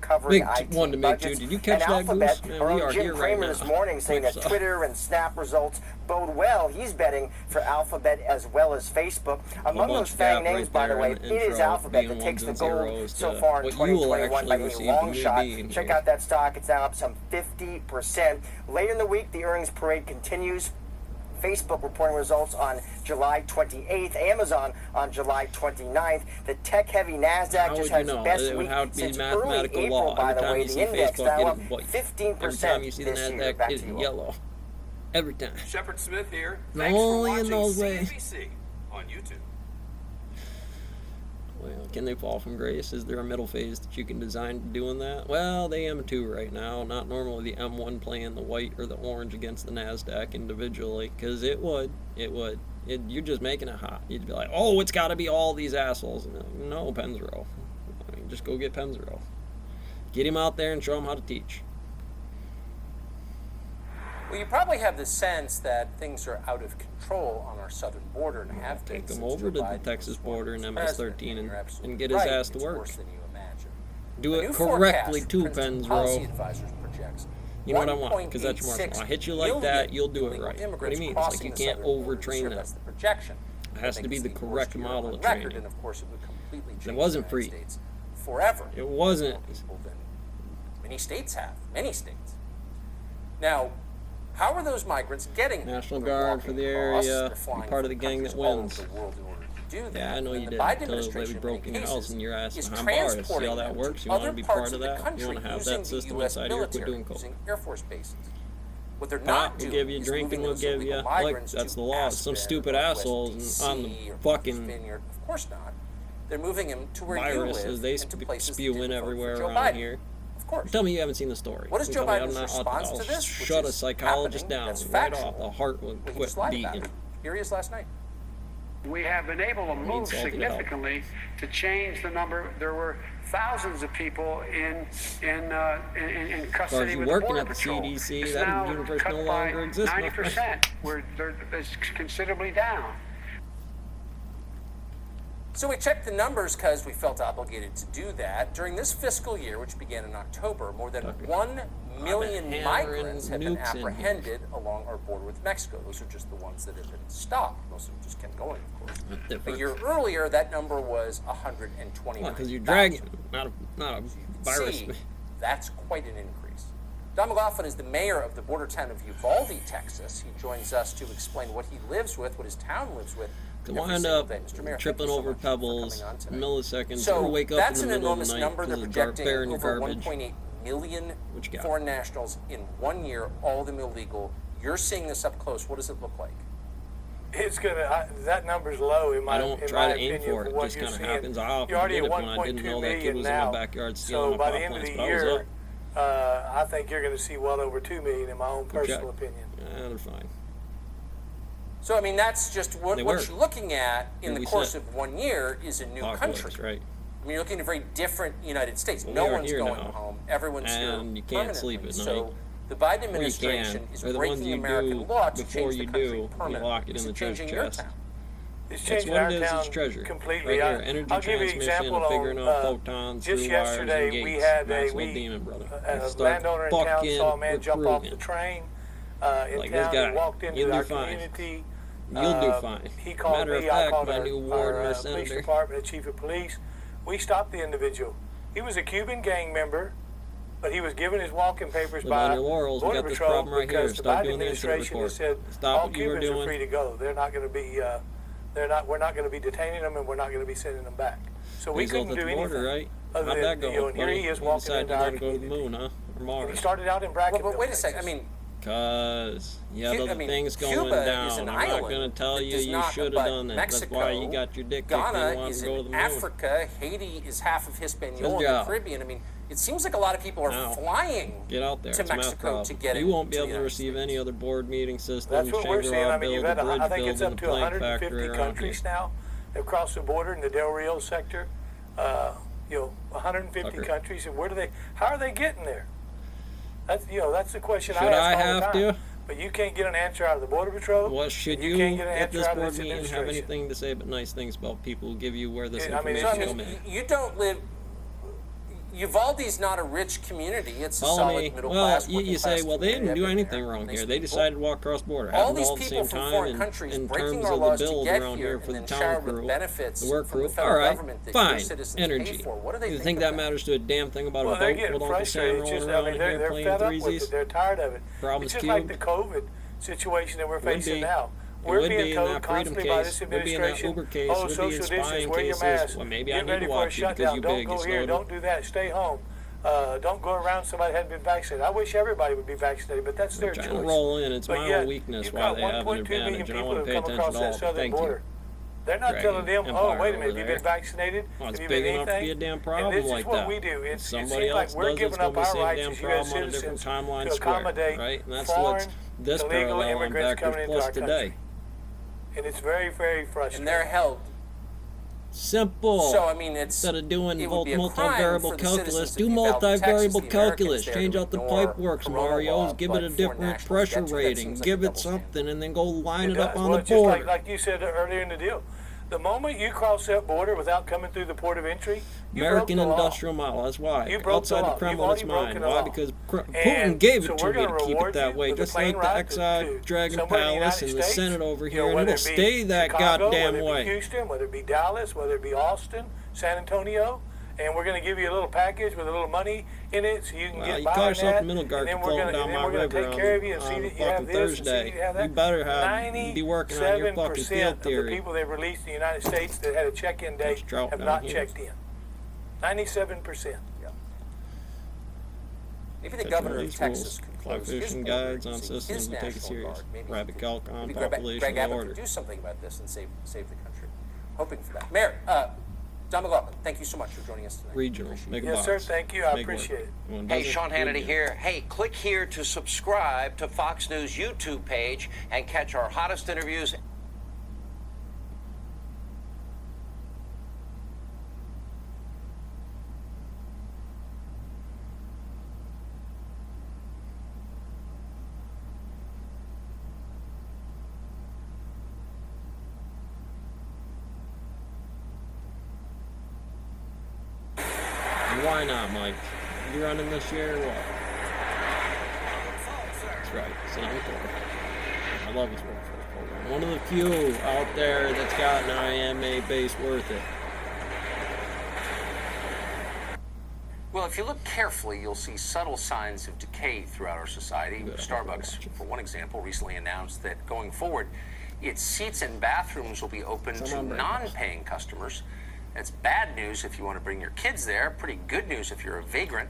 recovering Big IT one to me, too. budgets. Did you catch and that, Alphabet, Goose? Man, our we own are Jim here right Cramer now. this morning saying that Twitter and Snap results bode well. He's betting for Alphabet as well as Facebook. Among those FANG names, by the way, it is Alphabet that takes the gold so far in 2021 by a long shot. Check out that stock. It's now up some 50%. Later in the week, the earnings parade continues. Facebook reporting results on July 28th, Amazon on July 29th. The tech-heavy NASDAQ just had its best week since early April, by the way. The index now up 15% every time you see the this year. NASDAQ, Back it's to you. yellow. Every time. Shepard Smith here. No, Thanks for only in watching those ways. CNBC on YouTube. Well, can they fall from grace? Is there a middle phase that you can design doing that? Well, the M2 right now, not normally the M1 playing the white or the orange against the NASDAQ individually, because it would. You're just making it hot. You'd be like, oh, it's got to be all these assholes. And like, no, Penzero. I mean, just go get Penzero. Get him out there and show him how to teach. Well, you probably have the sense that things are out of control on our southern border and have been Take him since over Joe to the Biden Texas was sworn border and as MS-13 president. You're absolutely and get his right. ass to It's work. worse than you imagine. Do A it new correctly forecast too, Princeton Policy Penzero. Advisors projects You know what I want, because that's your martial law. I hit you like that, you'll do it illegal right. What do you immigrants mean? It's like crossing you the can't southern border overtrain this year. them. That's the projection. It has I to think be it's the correct worst year model on of record, training. and of course it would completely change It wasn't the free. United States forever. It wasn't. More people than many states have. Many states. Now, how are those migrants getting there? National They're Guard walking for the across, area, they're be flying part of from the gang that countries all over wins. the world in order to do that. Yeah, I know And you the did Biden until the lady administration, broke in many your house cases, and you're asking is how bars. See how transporting that them works? to You want to other be parts part of the that? You country want to have using that the system US inside of here? Quit military, doing coke. using Air Force bases. What they're Pot, not we'll doing give you a is drink moving and we'll those give you, illegal like, migrants that's to the law. Some Aspen, stupid Northwest assholes on the DC, or fucking Vineyard. Of course not. They're moving him to where you viruses live they and to places spew that in didn't vote for everywhere Joe around Biden. here. Of course. Tell me you haven't seen the story. What is You Joe tell me Biden's response I'll to this? Which shut a is psychologist happening, down that's right factual. off. The heart would Well, he quit just lied about beating. it. Here he is last night. We have been able to move salted help. significantly to change the number. There were thousands of people in custody you're with the working Border at the Patrol. CDC, It's that now universe cut no by longer exists, my friend. 90%. It's considerably down. So we checked the numbers because we felt obligated to do that. During this fiscal year, which began in October, more than 1 million hammering migrants have been nukes in here. apprehended along our border with Mexico. Those are just the ones that have been stopped. Most of them just kept going, of course. A Different. year earlier, that number was 129. Because you're dragging, not a virus. See, that's quite an increase. Don McLaughlin is the mayor of the border town of Uvalde, Texas. He joins us to explain what he lives with, what his town lives with. To every wind single up day. Mr. Mayor, thank tripping you so over much for pebbles, coming on tonight. milliseconds, So or wake up that's in the an middle of enormous the night number. They're because of dark projecting bear in your over garbage. 1.8 million What you got? foreign nationals in 1 year, all of them illegal. You're seeing this up close. What does it look like? It's gonna. That number's low in my. I don't in try my to aim opinion, for it. It what just you're kind of seeing. happens. I often You're already did at it when I 1.2 didn't know that kid million was in now. my backyard stealing So my by pot the end of plants, the but I was year, up. I think you're going to see well over 2 million in my own personal check. opinion. Yeah, they're fine. So, I mean, that's just what They work. you're looking at in Here the we course sit. of 1 year is a new Apocalypse, country. right? I mean, you're looking at a very different United States. Well, no we are one's here going now, home. Everyone's here and you can't sleep permanently. at So night. the Biden Or you administration can, is or the ones breaking you American do law to before change you the country do, you permanently. lock it in Is the it treasure changing your chest. town? It's That's changing what our it is. town It's treasure. completely. Right here, energy I'll give you an transmission, example figuring on, out photons just through wires yesterday and gates. we had Maxwell Demon, brother. a Start landowner in town fucking saw a man jump off the recruiting. train in Like this town guy. and walked You'll into do our fine. community. You'll do fine. He called Matter of me. I fact, called my our, new ward, our my police senator. department, the chief of police. We stopped the individual. He was a Cuban gang member, but he was given his walking papers Live by on your laurels. We Border got this Patrol problem right here. because the Stop Biden doing the incident administration has report. said Stop all what you were Cubans are doing. free to go. They're not going to be. We're not going to be detaining them, and we're not going to be sending them back. So we Result couldn't at do the border, anything. right? Other How'd than, that go? and here he is You walking decided into you our want to go to the community. moon, huh? Or And he Mars? started out in Well, Brackenville, but wait a second. I Texas. mean, Cause you had other things going Cuba down. is an I'm island not gonna tell that you does you not should have abut done that. Mexico. That's why you got your dick kicked in Ghana wanting is to go to the in moon. Africa. Haiti is half of Hispaniola Good in the job. Caribbean. I mean, it seems like a lot of people are Now, flying Get out there. to It's a math Mexico problem. to get You won't be into able the to United receive States. any other board meeting system. That's what we're seeing. I mean, you've build, had, a bridge I think it's building, up to the plank 150 factory around here. countries now across the border in the Del Rio sector. 150 Tucker. countries, and where do they? How are they getting there? That's that's the question Should I I ask all have the time. to? But you can't get an answer out of the Border Patrol. What should and you, can't get an at answer this out of board this meeting, have administration. anything to say but nice things about people who give you where this Yeah, I mean, information so, come in? You don't live. Uvalde's not a rich community. It's a Follow solid me. middle Well, class. you say, well, they didn't do community. anything wrong Nice here. They people. decided to walk cross border. All Happened these all at the people same from time foreign in countries terms breaking of our the laws to bills get around here here for and the then town shower crew, with benefits the work from the crew. federal All right, government that fine. your citizens pay Energy. for. What do they You think think of that matters to a damn thing about Well, a they're boat getting with Uncle Sam frustrated. It's rolling just, around I mean, in here they're playing fed up with threesies? it. They're tired of it. Problem's It's just cute. like the COVID situation that we're facing be. now. It We're would be being in told that freedom constantly by case. this Would be in that administration, Uber case. oh, Would be in social distance, spying wear your cases. mask, Well, maybe I get need ready to for a watch you because shutdown, you don't big. go You here, snowed. don't do that, stay home. Don't go around somebody that hadn't been vaccinated. I wish everybody would be vaccinated, but that's their Trying choice. to roll in. It's But my yet, own weakness you've why got they have an 1.2 million advantage, and I people want who to pay come attention across to that all. southern Thank border. you. They're not telling them, Dragging oh, empire wait a over minute, have you there. been vaccinated? Well, it's have you big been enough to anything? be a damn And problem this is like what that. we do. If It somebody seems like else we're does it's giving going up to be the our same rights damn as U.S. problem on a different citizens timeline to square, accommodate right? And that's foreign, what's this illegal parallel on immigrants Backwards coming into Plus our today. country. And it's very, very frustrating. And they're held. Simple. So, I mean, it's, Instead of doing it would be a crime multivariable for the calculus, citizens do of Uvalde, Texas, multivariable the calculus. Americans there Change to out the ignore pipe work corona law, scenarios, give it but a foreign different nationals pressure get to. That rating, seems like give a it double standard. something, and then go line it does. up on Well, the it's just border. like you said earlier in the deal. The moment you cross that border without coming through the port of entry, you American broke the law. industrial model. That's why. You broke the Outside law. the Kremlin, You've it's already mine. broken the Why? law. Because Putin And gave so it we're to me gonna to keep it reward that you way. with a Just plane like the ride to Dragon somewhere in the Palace United and the States. Senate over You here, know, and whether it'll it be stay that Chicago, goddamn whether it way. be Houston, whether it be Dallas, whether it be Austin, San Antonio, and we're going to give you a little package with a little money in it, so you can Well, get you by call on yourself that. the middle And guard then we're floating going down my to river take care of you on and see that you fucking have this and see that Thursday. you have that. You better be working on your fucking 97% field of the theory. people they've released in the United States that had a check-in date drought have down not here. checked in. 97%. Maybe the Touching governor on of these Texas rules, could fly close his fishing border guides on using systems his we take it National serious. Guard. Maybe Rabbit he calc on maybe population Greg and Abbott order. could do something about this and save the country. Hoping for that. Mayor, John McLaughlin, thank you so much for joining us tonight. Regional, Appreciate make a Yes, box. sir. Thank you. I Make work. appreciate it. One Hey, does it, Sean good Hannity deal. here. Hey, click here to subscribe to Fox News YouTube page and catch our hottest interviews. And why not, Mike? You running this year or what? That's right. Senator Thor. I love his workforce program. One of the few out there that's got an IMA base worth it. Well, if you look carefully, you'll see subtle signs of decay throughout our society. Good, Starbucks, for one example, recently announced that going forward, its seats and bathrooms will be open to Someone bring non-paying customers. That's bad news if you want to bring your kids there. Pretty good news if you're a vagrant.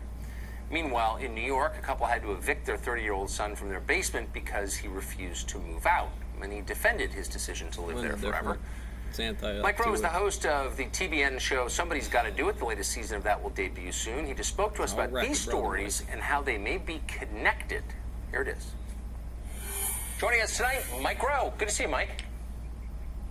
Meanwhile, in New York, a couple had to evict their 30-year-old son from their basement because he refused to move out. And he defended his decision to live Mine's there forever. different. It's anti. Mike Rowe is the host of the TBN show Somebody's Gotta Do It. The latest season of that will debut soon. He just spoke to us All about right, these brother, stories and how they may be connected. Here it is. Joining us tonight, Mike Rowe. Good to see you, Mike.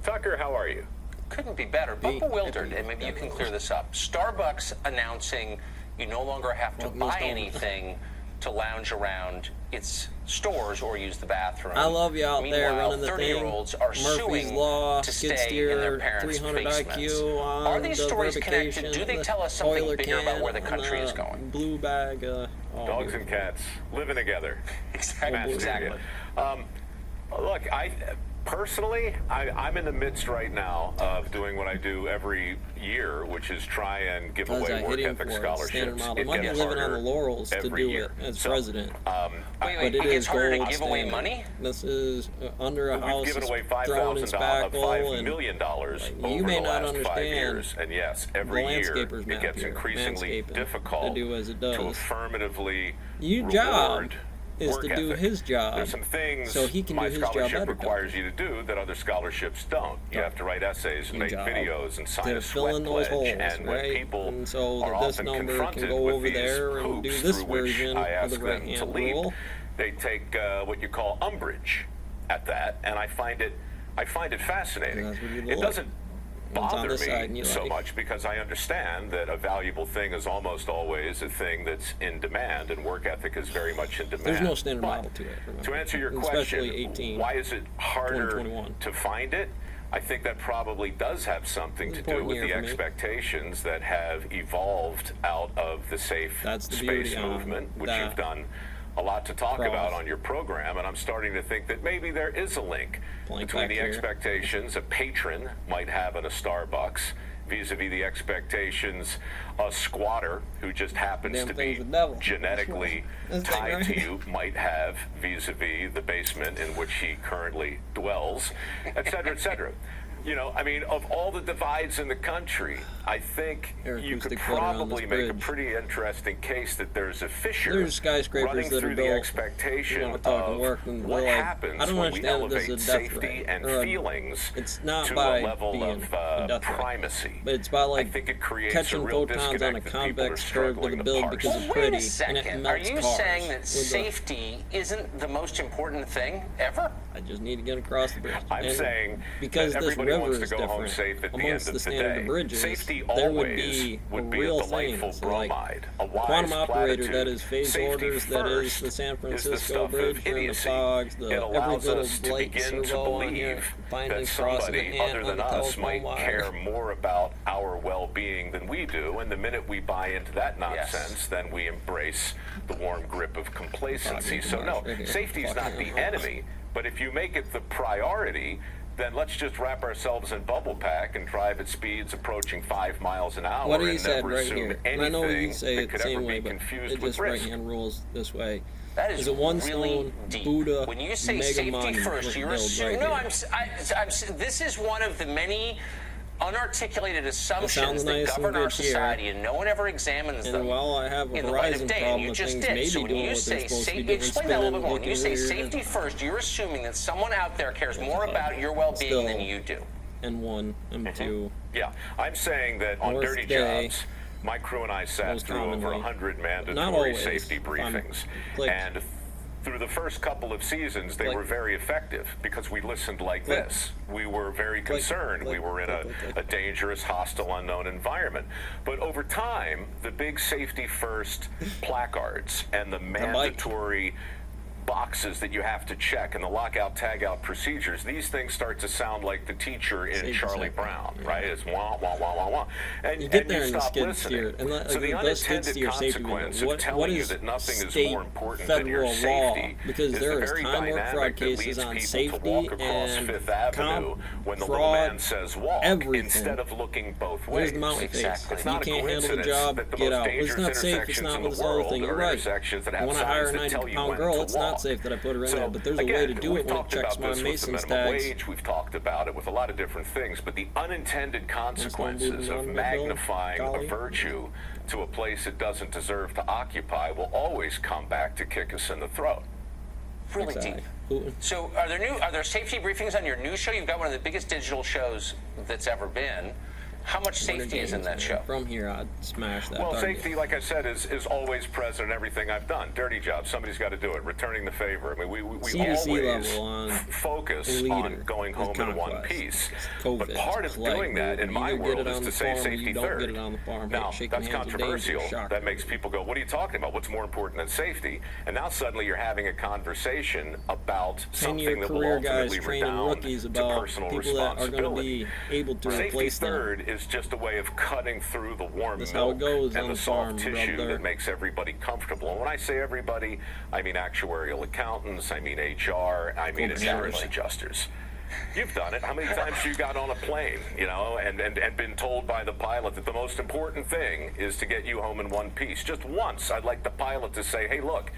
Tucker, how are you? Couldn't be better, but bewildered, and maybe you can clear this up. Starbucks announcing you no longer have to Well, most buy don't. anything to lounge around its stores or use the bathroom. I love you out there Meanwhile, running the thing. 30-year-olds are Murphy's suing Law, to skid stay in their steer, parents' 300 basements. IQ on Are these the stories verification, connected? Do they the tell us something oiler bigger about can where the and country is going? Blue bag. Dogs and cats living together. Exactly. Exactly. Look, personally, I'm in the midst right now of doing what I do every year, which is try and give Because away I work hit him ethic for it. scholarships. Standard model. It Might be gets living on harder the laurels to every do year. it as So, president. Wait, But it it is gets harder to gold give away standard. money? This is under a We've house. given is away thrown in $5 spackle and million you over may the not last 5 understand years. And yes, the every year landscaper's it map gets here, increasingly manscaping, difficult to do as it to does. affirmatively Your job reward is work to do ethic. his job, There's some things so he can my do his job scholarship better. requires you to do that other scholarships don't. You have to write essays and Your make job videos and sign to a fill sweat in those pledge. holes, And when right? people And so are that this often number can confronted go with over these there and do hoops this through which version I of ask the them to right-hand leap, rule. they take what you call umbrage at that, and I find it fascinating. That's what you It like. doesn't One's on bother this side and me you so like. much because I understand that a valuable thing is almost always a thing that's in demand, and work ethic is very much in demand. There's no standard But model to it. Remember. to answer your Especially question, 18, why is it harder 2021. to find it? I think that probably does have something to do with the expectations that have evolved out of the safe space movement, which you've done a lot to talk about on your program, and I'm starting to think that maybe there is a link between the expectations a patron might have at a Starbucks vis-a-vis the expectations a squatter who just happens to be genetically tied to you might have vis-a-vis the basement in which he currently dwells, et cetera, et cetera. You know, I mean, of all the divides in the country, I think you could probably make a pretty interesting case that there's a fissure running through the expectation of what happens when we elevate safety and feelings to a level of primacy. But it's about like I think it creates catching a real photons on a disconnect that people are convex curve to struggling the to build parse. because it's Wait pretty a second. and it Are melts you cars saying that with safety isn't the most important thing ever? I just need to get across the bridge. I'm saying because that this everybody river wants to is go home different safe at the end amongst of the the standard day. bridges, Safety there always would be a real delightful things, bromide, a wise quantum operator platitude. that is phase Safety orders, that is the San is the Francisco stuff bridge of during the idiocy. fogs, the It every allows little us to blight begin to servo on here, believe finally that crossing the somebody ant other on than the us telephone might wire. care more about our well-being than we do, and the minute we buy into that nonsense, then we embrace the warm grip of complacency. So no, safety is not the enemy, but if you make it the priority, then let's just wrap ourselves in bubble pack and drive at speeds approaching 5 miles an hour What he and said never right assume here, and I know you anything say that it the could same ever way, be but confused it with just risk. right-hand rules this way. That is There's a one really stone deep. Buddha When you say mega safety monument first, you're built assuming. right No, here. this is one of the many unarticulated assumptions that nice and govern our good here. society, and no one ever examines And them. while I have a in the light of Verizon day, and problem you with just things did. maybe So when doing you what they're say supposed to be safety, doing, explain that a little bit more. When spinning, you say looking safety weird, first, you're assuming that someone out there cares more about your well-being than you do. M1, M2. Yeah, I'm saying that on North Dirty Day, Jobs, my crew and I sat most through over commonly. 100 Not mandatory always, safety if I'm briefings, clicked. and through the first couple of seasons, they Click. were very effective because we listened like Click. this. We were very Click. concerned. Click. We were in a dangerous, hostile, unknown environment. But over time, the big safety first placards and the mandatory boxes that you have to check and the lockout tagout procedures, these things start to sound like the teacher in Safety Charlie second. Brown, Yeah. right? It's wah, wah, wah, wah, wah. And You get and there you and the stop skid listening. steer, and So the does skid unintended steer safety consequence what of telling you is that nothing is state, more important than your federal safety law? Because is there the is very time work fraud dynamic that cases leads on people to safety walk across and Fifth Avenue when the little fraud, man says walk everything. instead of looking both There's ways. the mountain Exactly. face. It's not You a can't handle the coincidence job, that the get most out. It's dangerous not safe. It's intersections not in with the this other world thing. You're are right. intersections that I have want to hire a signs that tell you 90-pound when girl. to It's not walk. safe that I put her in So, there, but there's a again, way to do we've it when it talked checks about my this with the Mason's minimum tags. wage. We've talked about it with a lot of different things, but the unintended consequences of magnifying a virtue to a place it doesn't deserve to occupy will always come back to kick us in the throat. Really Exactly. deep. So are there safety briefings on your new show? You've got one of the biggest digital shows that's ever been. How much safety is in that show? From here, I'd smash that Well, target. safety, like I said, is always present in everything I've done. Dirty job, somebody's got to do it. Returning the favor. I mean, we C2C always level on focus leader on going is home in one conquest. piece. COVID, But part of plague, doing that in you my either get world it is on to the say farm or safety you don't third. get it on the farm. Now, Shaking that's hands are controversial. dangerous. Shocker. That makes people go, what are you talking about? What's more important than safety? And now suddenly you're having a conversation about 10-year something that will career guys ultimately training redound rookies to about personal people that are going to responsibility. be able to Safety replace them. third is just a way of cutting through the warm That's how it milk goes and on the the soft farm, tissue brother. that makes everybody comfortable. And when I say everybody, I mean actuarial accountants, I mean HR, I mean insurance adjusters. You've done it. How many times you got on a plane, you know, and been told by the pilot that the most important thing is to get you home in one piece? Just once, I'd like the pilot to say, hey, look,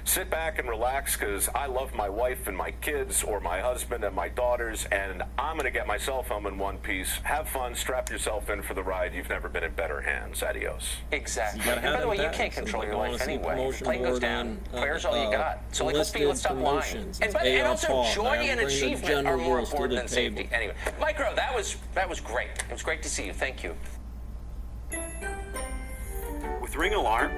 sit back and relax because I love my wife and my kids or my husband and my daughters, and I'm going to get myself home in one piece. Have fun. Strap yourself in for the ride. You've never been in better hands. Adios. Exactly. You gotta And have by the way, them you can't back. control So your I life wanna see anyway. promotion Plane goes board down. on, Players all you got. So let's enlisted stop lying. promotions. And It's also AR joy Paul. and Bring the achievement are generals more to important the than safety. table. Anyway, Micro, that was great. It was great to see you. Thank you. With Ring Alarm,